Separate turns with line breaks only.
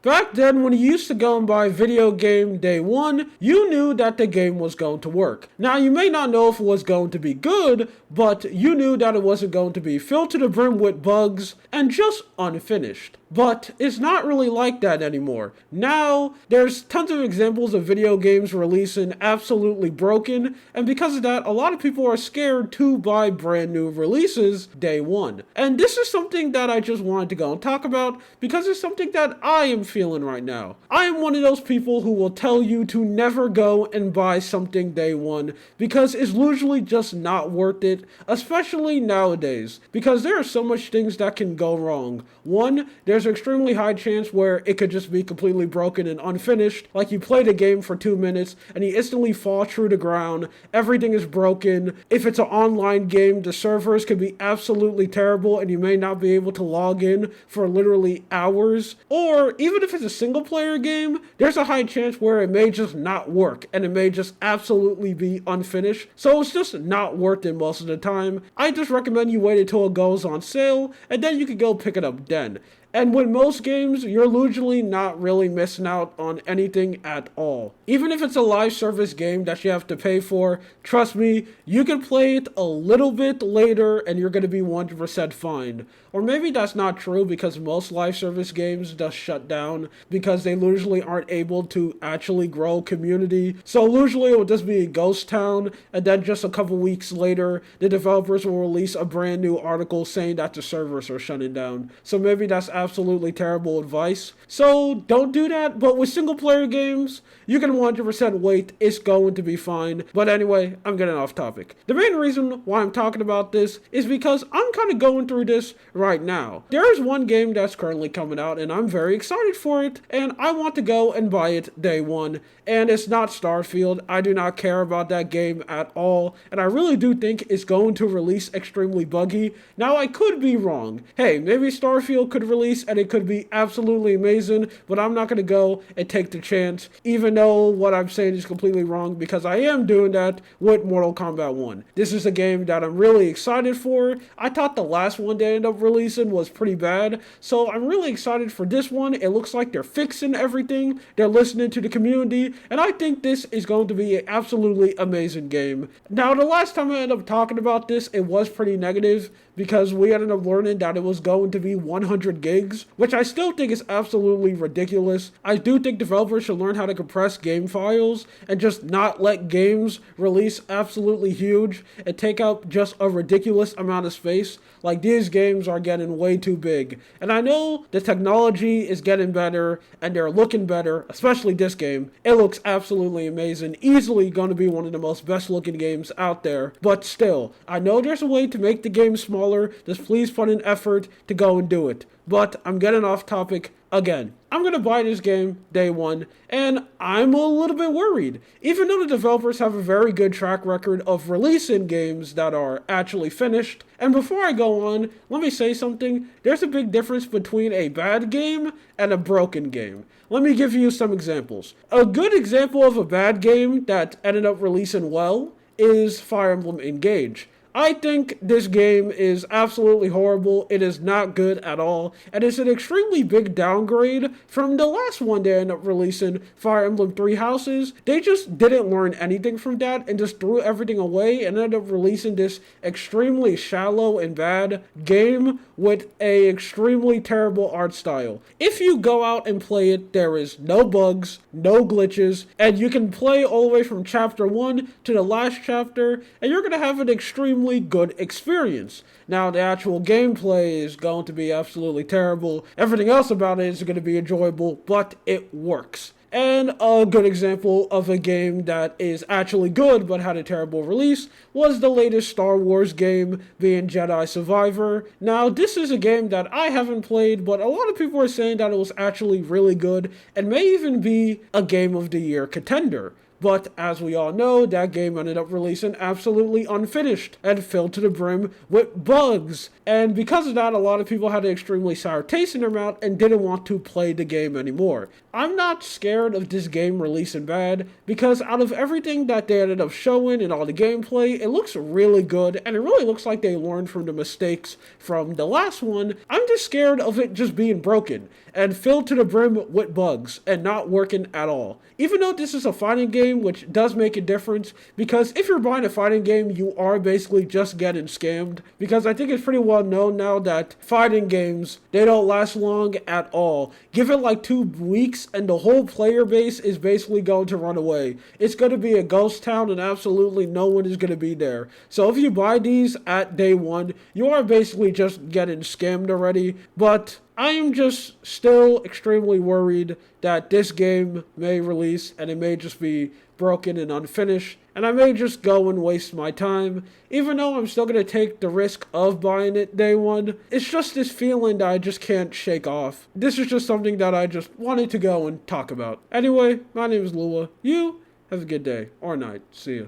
Back then, when you used to go and buy video game day one, you knew that the game was going to work. Now, you may not know if it was going to be good, but you knew that it wasn't going to be filled to the brim with bugs and just unfinished. But it's not really like that anymore. Now, there's tons of examples of video games releasing absolutely broken, and because of that, a lot of people are scared to buy brand new releases day one. And this is something that I just wanted to go and talk about because it's something that I am feeling right now. I am one of those people who will tell you to never go and buy something day one because it's usually just not worth it, especially nowadays, because there are so much things that can go wrong. One, there's an extremely high chance where it could just be completely broken and unfinished, like you played a game for 2 minutes and you instantly fall through the ground, everything is broken. If it's an online game, the servers could be absolutely terrible and you may not be able to log in for literally hours. Or even if it's a single player game, there's a high chance where it may just not work and it may just absolutely be unfinished. So it's just not worth it most of the time. I just recommend you wait until it goes on sale and then you can go pick it up then. And with most games, you're usually not really missing out on anything at all. Even if it's a live service game that you have to pay for, trust me, you can play it a little bit later and you're going to be 100% fine. Or maybe that's not true because most live service games just shut down because they usually aren't able to actually grow community. So usually it will just be a ghost town and then just a couple weeks later, the developers will release a brand new article saying that the servers are shutting down. So maybe that's absolutely terrible advice. So don't do that, but with single player games, you can 100% wait, it's going to be fine. But anyway, I'm getting off topic. The main reason why I'm talking about this is because I'm kind of going through this right now. There is one game that's currently coming out and I'm very excited for it and I want to go and buy it day one. And it's not Starfield. I do not care about that game at all and I really do think it's going to release extremely buggy. Now I could be wrong. Hey, maybe Starfield could release and it could be absolutely amazing, but I'm not going to go and take the chance even though what I'm saying is completely wrong because I am doing that with Mortal Kombat 1. This is a game that I'm really excited for. I thought the last one they ended up releasing was pretty bad, so I'm really excited for this one. It looks like they're fixing everything, they're listening to the community, and I think this is going to be an absolutely amazing game. Now, the last time I ended up talking about this, it was pretty negative because we ended up learning that it was going to be 100 gigs, which I still think is absolutely ridiculous. I do think developers should learn how to compress game files and just not let games release absolutely huge and take up just a ridiculous amount of space. Like, these games are getting way too big. And I know the technology is getting better and they're looking better, especially this game. It looks absolutely amazing, easily going to be one of the most best looking games out there. But still, I know there's a way to make the game smaller. Just please put in effort to go and do it. But I'm getting off topic again. I'm going to buy this game day one, and I'm a little bit worried. Even though the developers have a very good track record of releasing games that are actually finished. And before I go on, let me say something. There's a big difference between a bad game and a broken game. Let me give you some examples. A good example of a bad game that ended up releasing well is Fire Emblem Engage. I think this game is absolutely horrible. It is not good at all. And it's an extremely big downgrade from the last one they ended up releasing, Fire Emblem Three Houses. They just didn't learn anything from that and just threw everything away and ended up releasing this extremely shallow and bad game with a extremely terrible art style. If you go out and play it, there is no bugs, no glitches, and you can play all the way from chapter 1 to the last chapter, and you're going to have an extremely good experience. Now, the actual gameplay is going to be absolutely terrible. Everything else about it is going to be enjoyable, but it works. And a good example of a game that is actually good but had a terrible release was the latest Star Wars game, being Jedi Survivor. Now, this is a game that I haven't played, but a lot of people are saying that it was actually really good and may even be a Game of the Year contender. but as we all know, that game ended up releasing absolutely unfinished and filled to the brim with bugs. And because of that, a lot of people had an extremely sour taste in their mouth and didn't want to play the game anymore. I'm not scared of this game releasing bad, because out of everything that they ended up showing and all the gameplay, it looks really good, and it really looks like they learned from the mistakes from the last one. I'm just scared of it just being broken and filled to the brim with bugs and not working at all. Even though this is a fighting game, which does make a difference, because if you're buying a fighting game, you are basically just getting scammed, because I think it's pretty well known now that fighting games, they don't last long at all. Give it like 2 weeks and the whole player base is basically going to run away. It's going to be a ghost town and absolutely no one is going to be there. So if you buy these at day one, you are basically just getting scammed already. But I am just still extremely worried that this game may release and it may just be broken and unfinished, and I may just go and waste my time, even though I'm still going to take the risk of buying it day one. It's just this feeling that I just can't shake off. This is just something that I just wanted to go and talk about. Anyway, my name is Lua. You have a good day or night. See ya.